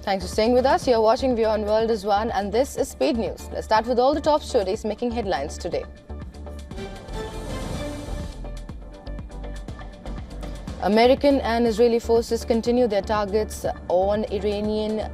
Thanks for staying with us. You're watching WION World is One, and this is Speed News. Let's start with all the top stories making headlines today. American and Israeli forces continue their targets on Iranian,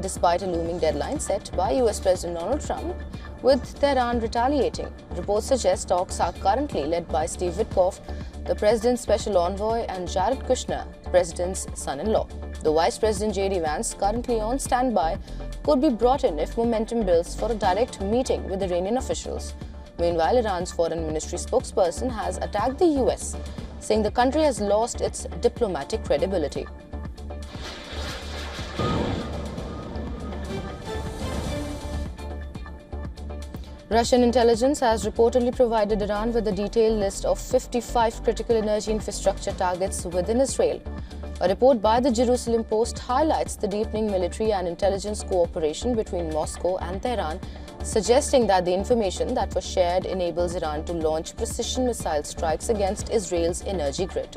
despite a looming deadline set by US President Donald Trump, with Tehran retaliating. Reports suggest talks are currently led by Steve Witkoff, the president's special envoy, and Jared Kushner, the president's son-in-law. The Vice President J.D. Vance, currently on standby, could be brought in if momentum builds for a direct meeting with Iranian officials. Meanwhile, Iran's foreign ministry spokesperson has attacked the US, saying the country has lost its diplomatic credibility. Russian intelligence has reportedly provided Iran with a detailed list of 55 critical energy infrastructure targets within Israel. A report by the Jerusalem Post highlights the deepening military and intelligence cooperation between Moscow and Tehran, suggesting that the information that was shared enables Iran to launch precision missile strikes against Israel's energy grid.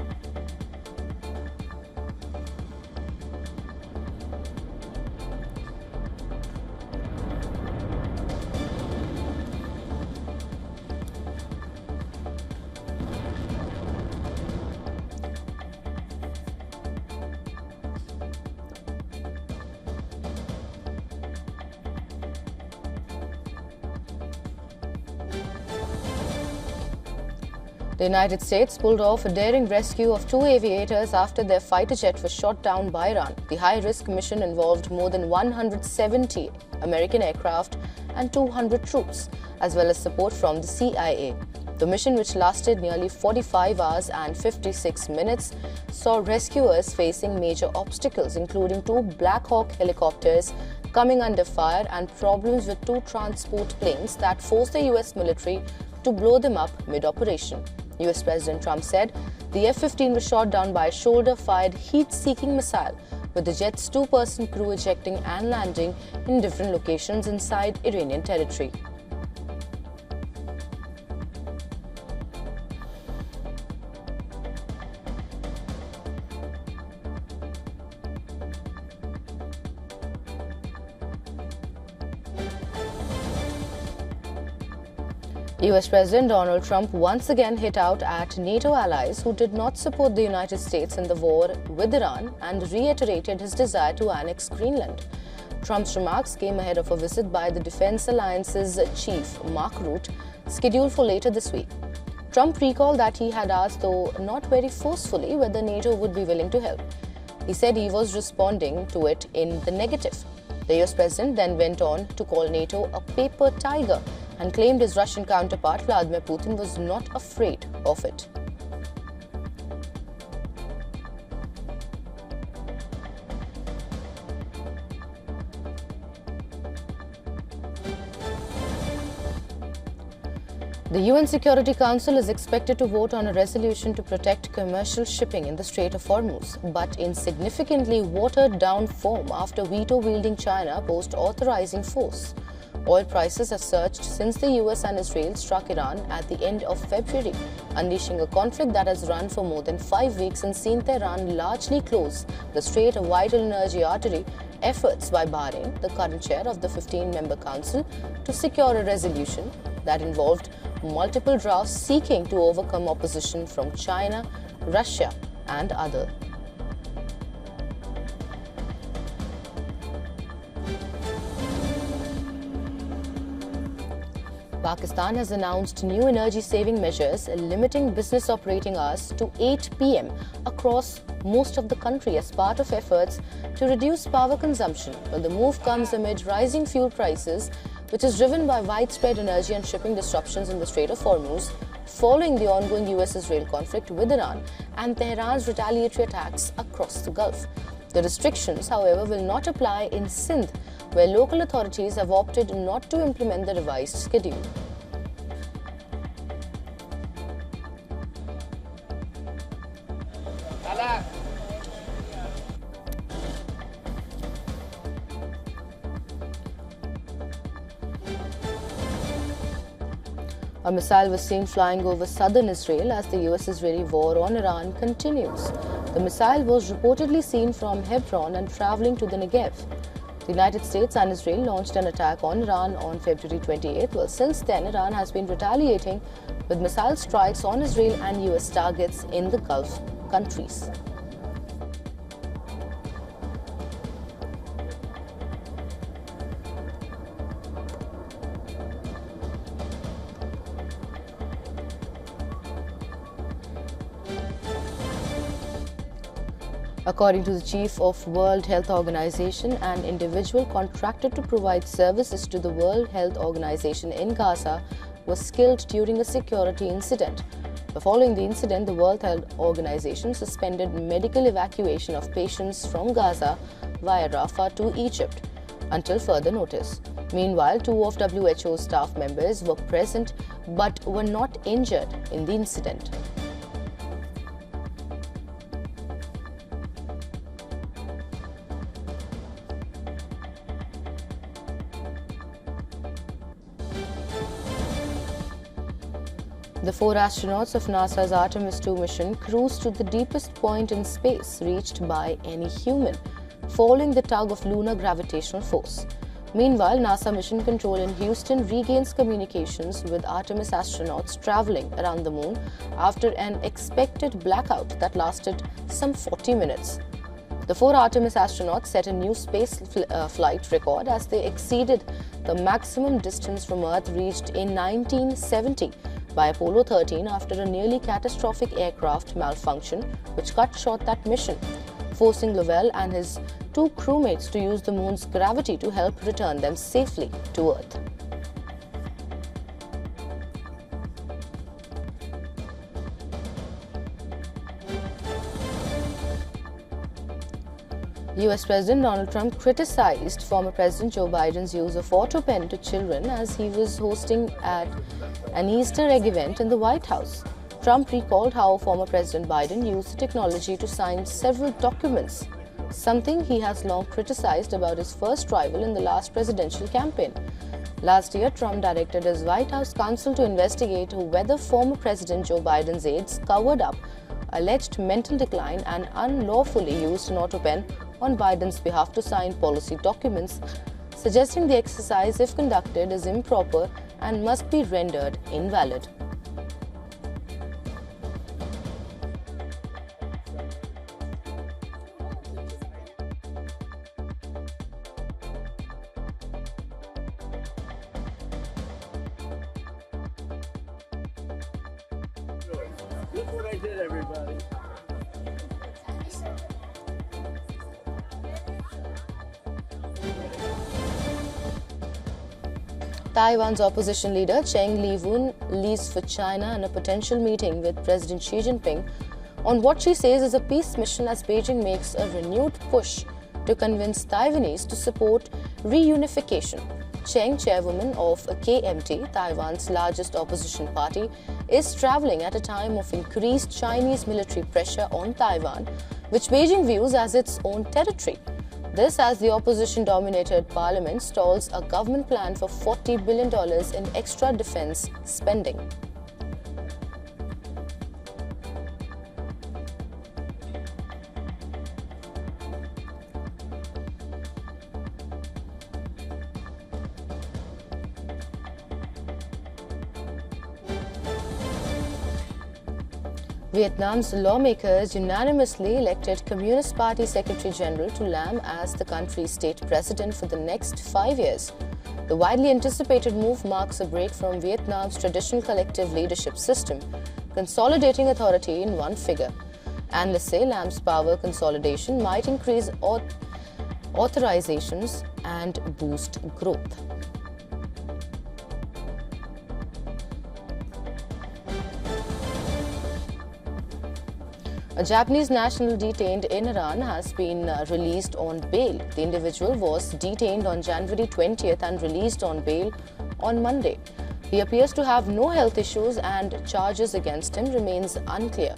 The United States pulled off a daring rescue of two aviators after their fighter jet was shot down by Iran. The high-risk mission involved more than 170 American aircraft and 200 troops, as well as support from the CIA. The mission, which lasted nearly 45 hours and 56 minutes, saw rescuers facing major obstacles, including two Black Hawk helicopters coming under fire and problems with two transport planes that forced the US military to blow them up mid-operation. US President Trump said the F-15 was shot down by a shoulder-fired heat-seeking missile, with the jet's two-person crew ejecting and landing in different locations inside Iranian territory. US President Donald Trump once again hit out at NATO allies who did not support the United States in the war with Iran and reiterated his desire to annex Greenland. Trump's remarks came ahead of a visit by the Defense Alliance's chief, Mark Rutte, scheduled for later this week. Trump recalled that he had asked, though not very forcefully, whether NATO would be willing to help. He said he was responding to it in the negative. The US President then went on to call NATO a paper tiger and claimed his Russian counterpart Vladimir Putin was not afraid of it. The UN Security Council is expected to vote on a resolution to protect commercial shipping in the Strait of Hormuz, but in significantly watered-down form after veto-wielding China post-authorizing force. Oil prices have surged since the US and Israel struck Iran at the end of February, unleashing a conflict that has run for more than 5 weeks and seen Tehran largely close the strait, a vital energy artery. Efforts by Bahrain, the current chair of the 15-member council, to secure a resolution that involved multiple drafts seeking to overcome opposition from China, Russia, and others. Pakistan has announced new energy-saving measures limiting business operating hours to 8 p.m. across most of the country as part of efforts to reduce power consumption. Well, the move comes amid rising fuel prices, which is driven by widespread energy and shipping disruptions in the Strait of Hormuz, following the ongoing US-Israel conflict with Iran and Tehran's retaliatory attacks across the Gulf. The restrictions, however, will not apply in Sindh, where local authorities have opted not to implement the revised schedule. A missile was seen flying over southern Israel as the US-Israeli war on Iran continues. The missile was reportedly seen from Hebron and traveling to the Negev. The United States and Israel launched an attack on Iran on February 28. Well, since then, Iran has been retaliating with missile strikes on Israel and US targets in the Gulf countries. According to the chief of World Health Organization, an individual contracted to provide services to the World Health Organization in Gaza was killed during a security incident. Following the incident, the World Health Organization suspended medical evacuation of patients from Gaza via Rafah to Egypt until further notice. Meanwhile, 2 of WHO staff members were present but were not injured in the incident. The 4 astronauts of NASA's Artemis 2 mission cruised to the deepest point in space reached by any human, following the tug of lunar gravitational force. Meanwhile, NASA Mission Control in Houston regains communications with Artemis astronauts traveling around the moon after an expected blackout that lasted some 40 minutes. The 4 Artemis astronauts set a new space flight record as they exceeded the maximum distance from Earth reached in 1970 by Apollo 13 after a nearly catastrophic aircraft malfunction which cut short that mission, forcing Lovell and his 2 crewmates to use the moon's gravity to help return them safely to Earth. US President Donald Trump criticized former President Joe Biden's use of autopen to children as he was hosting at an Easter egg event in the White House. Trump recalled how former President Biden used the technology to sign several documents, something he has long criticized about his first rival in the last presidential campaign. Last year, Trump directed his White House counsel to investigate whether former President Joe Biden's aides covered up alleged mental decline and unlawfully used an autopen on Biden's behalf to sign policy documents, suggesting the exercise, if conducted, is improper and must be rendered invalid. Look what I did, everybody. Taiwan's opposition leader Cheng Li-wun leaves for China in a potential meeting with President Xi Jinping on what she says is a peace mission as Beijing makes a renewed push to convince Taiwanese to support reunification. Cheng, chairwoman of KMT, Taiwan's largest opposition party, is traveling at a time of increased Chinese military pressure on Taiwan, which Beijing views as its own territory. This as the opposition-dominated parliament stalls a government plan for $40 billion in extra defense spending. Vietnam's lawmakers unanimously elected Communist Party Secretary General Tu Lam as the country's state president for the next 5 years. The widely anticipated move marks a break from Vietnam's traditional collective leadership system, consolidating authority in one figure. Analysts say Lam's power consolidation might increase authorizations and boost growth. A Japanese national detained in Iran has been released on bail. The individual was detained on January 20th and released on bail on Monday. He appears to have no health issues and charges against him remains unclear.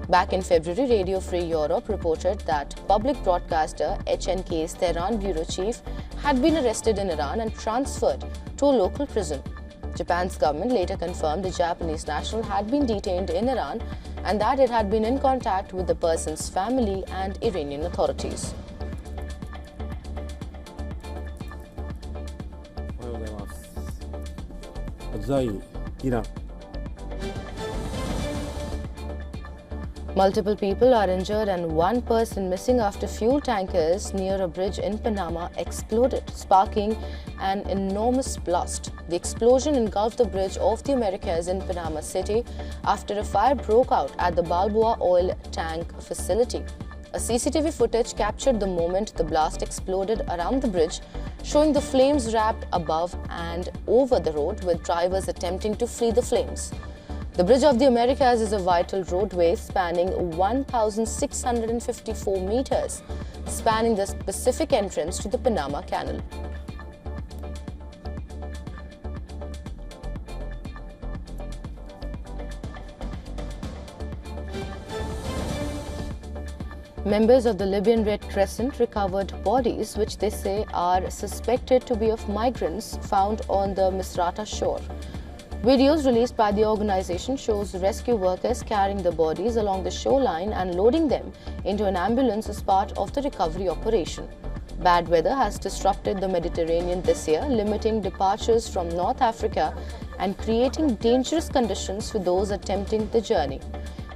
Back in February, Radio Free Europe reported that public broadcaster HNK's Tehran bureau chief had been arrested in Iran and transferred to a local prison. Japan's government later confirmed the Japanese national had been detained in Iran and that it had been in contact with the person's family and Iranian authorities. Multiple people are injured and one person missing after fuel tankers near a bridge in Panama exploded, sparking an enormous blast. The explosion engulfed the bridge of the Americas in Panama City after a fire broke out at the Balboa oil tank facility. A CCTV footage captured the moment the blast exploded around the bridge, showing the flames wrapped above and over the road, with drivers attempting to flee the flames. The Bridge of the Americas is a vital roadway spanning 1,654 meters, spanning the Pacific entrance to the Panama Canal. Members of the Libyan Red Crescent recovered bodies which they say are suspected to be of migrants found on the Misrata shore. Videos released by the organization shows rescue workers carrying the bodies along the shoreline and loading them into an ambulance as part of the recovery operation. Bad weather has disrupted the Mediterranean this year, limiting departures from North Africa and creating dangerous conditions for those attempting the journey.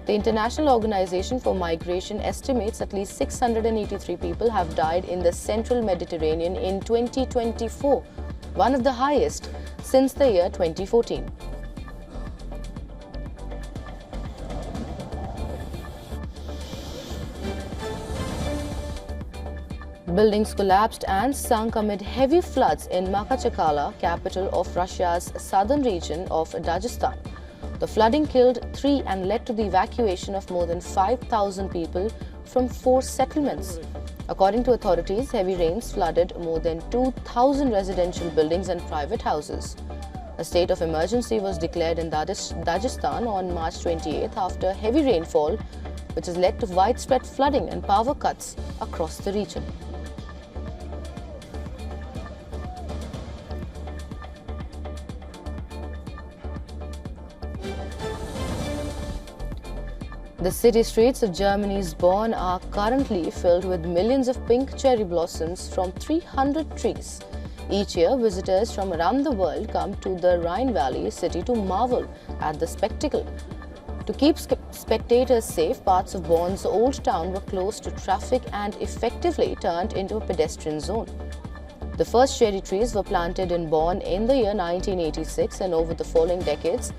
The International Organization for Migration estimates at least 683 people have died in the central Mediterranean in 2024, one of the highest since the year 2014. Buildings collapsed and sunk amid heavy floods in Makhachkala, capital of Russia's southern region of Dagestan. The flooding killed 3 and led to the evacuation of more than 5,000 people from 4 settlements. According to authorities, heavy rains flooded more than 2,000 residential buildings and private houses. A state of emergency was declared in Dagestan on March 28 after heavy rainfall, which has led to widespread flooding and power cuts across the region. The city streets of Germany's Bonn are currently filled with millions of pink cherry blossoms from 300 trees. Each year, visitors from around the world come to the Rhine Valley city to marvel at the spectacle. To keep spectators safe, parts of Bonn's old town were closed to traffic and effectively turned into a pedestrian zone. The first cherry trees were planted in Bonn in the year 1986, and over the following decades,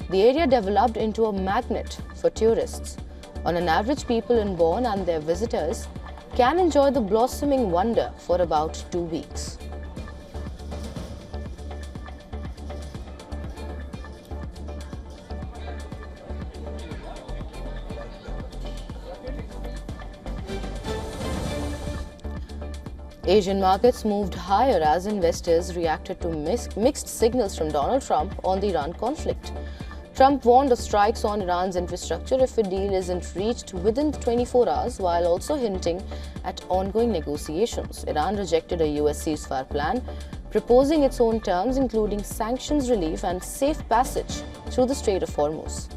the area developed into a magnet for tourists. On an average, people in Bonn and their visitors can enjoy the blossoming wonder for about 2 weeks. Asian markets moved higher as investors reacted to mixed signals from Donald Trump on the Iran conflict. Trump warned of strikes on Iran's infrastructure if a deal isn't reached within 24 hours, while also hinting at ongoing negotiations. Iran rejected a US ceasefire plan, proposing its own terms, including sanctions relief and safe passage through the Strait of Hormuz.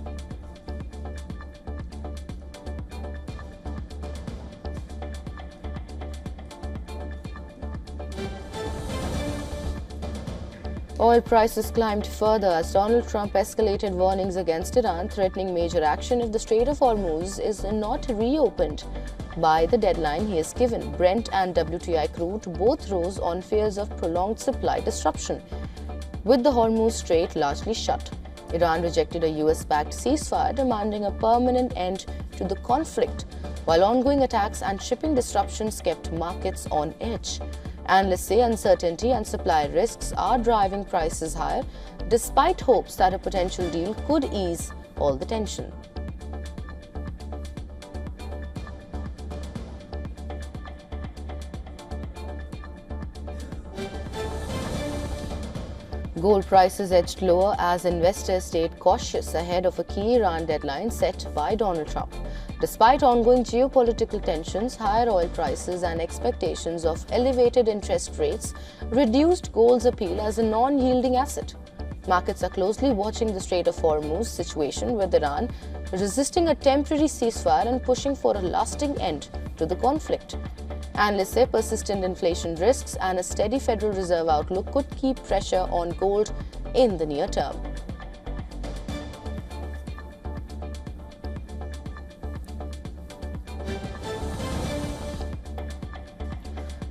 Oil prices climbed further as Donald Trump escalated warnings against Iran, threatening major action if the Strait of Hormuz is not reopened by the deadline he has given. Brent and WTI crude both rose on fears of prolonged supply disruption, with the Hormuz Strait largely shut. Iran rejected a US-backed ceasefire, demanding a permanent end to the conflict, while ongoing attacks and shipping disruptions kept markets on edge. Analysts say uncertainty and supply risks are driving prices higher, despite hopes that a potential deal could ease all the tension. Gold prices edged lower as investors stayed cautious ahead of a key Iran deadline set by Donald Trump. Despite ongoing geopolitical tensions, higher oil prices and expectations of elevated interest rates reduced gold's appeal as a non-yielding asset. Markets are closely watching the Strait of Hormuz situation, with Iran resisting a temporary ceasefire and pushing for a lasting end to the conflict. Analysts say persistent inflation risks and a steady Federal Reserve outlook could keep pressure on gold in the near term.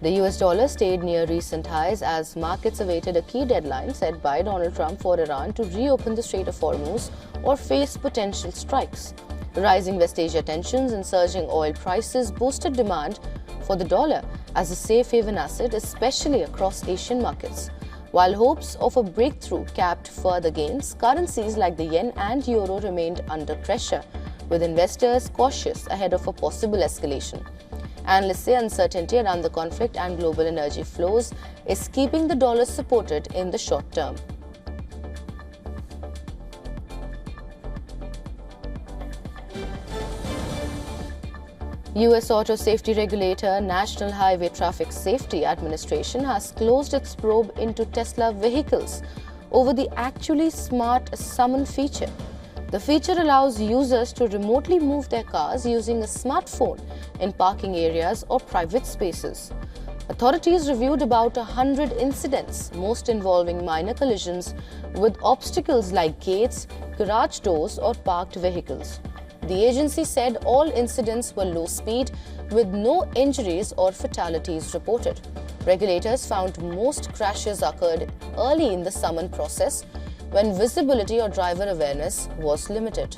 The US dollar stayed near recent highs as markets awaited a key deadline set by Donald Trump for Iran to reopen the Strait of Hormuz or face potential strikes. Rising West Asia tensions and surging oil prices boosted demand for the dollar as a safe haven asset, especially across Asian markets. While hopes of a breakthrough capped further gains, currencies like the yen and euro remained under pressure, with investors cautious ahead of a possible escalation. Analysts say uncertainty around the conflict and global energy flows is keeping the dollar supported in the short term. US auto safety regulator National Highway Traffic Safety Administration has closed its probe into Tesla vehicles over the Actually Smart Summon feature. The feature allows users to remotely move their cars using a smartphone in parking areas or private spaces. Authorities reviewed about 100 incidents, most involving minor collisions with obstacles like gates, garage doors, or parked vehicles. The agency said all incidents were low speed, with no injuries or fatalities reported. Regulators found most crashes occurred early in the summon process, when visibility or driver awareness was limited.